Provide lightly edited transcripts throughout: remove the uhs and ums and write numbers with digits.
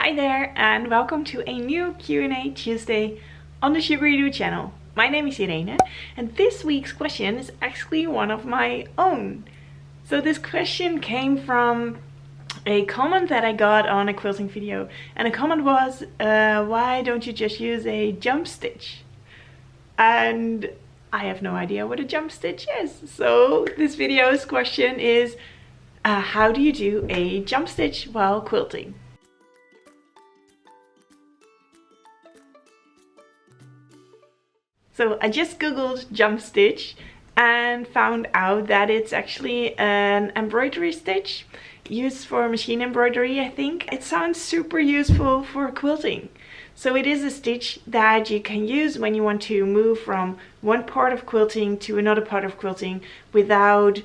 Hi there and welcome to a new Q&A Tuesday on the Sugaridoo channel. My name is Irene and this week's question is actually one of my own. So this question came from a comment that I got on a quilting video, and the comment was, why don't you just use a jump stitch? And I have no idea what a jump stitch is. So this video's question is, how do you do a jump stitch while quilting? So I just googled jump stitch and found out that it's actually an embroidery stitch used for machine embroidery, I think. It sounds super useful for quilting. So it is a stitch that you can use when you want to move from one part of quilting to another part of quilting without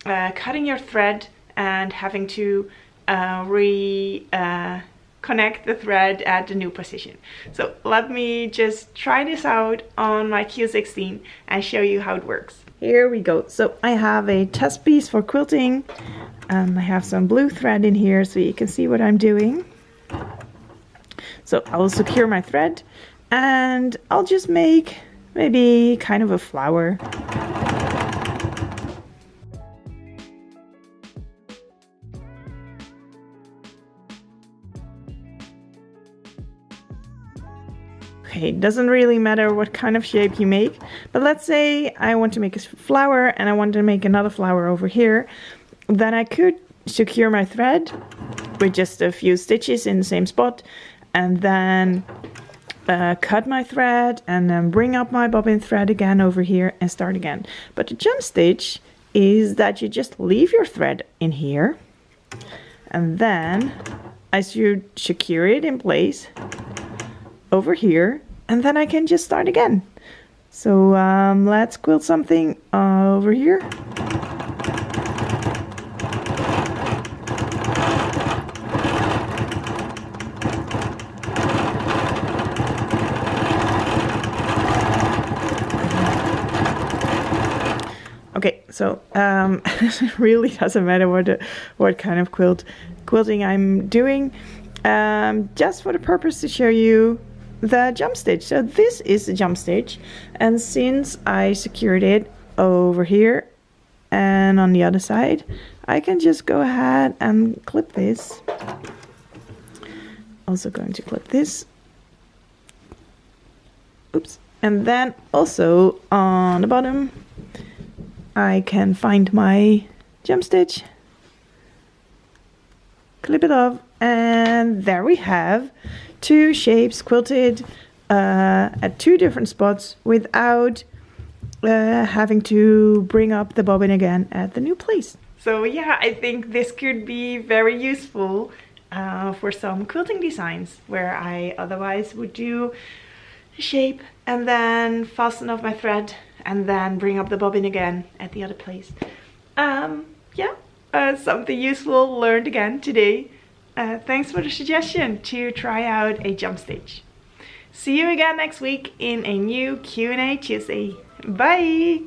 cutting your thread and having to connect the thread at the new position. So let me just try this out on my Q16 and show you how it works. Here we go. So I have a test piece for quilting and I have some blue thread in here so you can see what I'm doing. So I will secure my thread and I'll just make maybe kind of a flower. Okay, it doesn't really matter what kind of shape you make, but let's say I want to make a flower and I want to make another flower over here. Then I could secure my thread with just a few stitches in the same spot and then cut my thread and then bring up my bobbin thread again over here and start again. But the jump stitch is that you just leave your thread in here and then as you secure it in place over here, and then I can just start again. So let's quilt something over here. Okay, so it really doesn't matter what kind of quilting I'm doing, just for the purpose to show you the jump stitch. So this is the jump stitch, and since I secured it over here and on the other side, I can just go ahead and clip this. Also going to clip this. Oops. And then also on the bottom I can find my jump stitch, clip it off, and there we have two shapes quilted at two different spots without having to bring up the bobbin again at the new place. So yeah, I think this could be very useful for some quilting designs where I otherwise would do a shape and then fasten off my thread and then bring up the bobbin again at the other place. Something useful learned again today. Thanks for the suggestion to try out a jump stitch. See you again next week in a new Q&A Tuesday. Bye!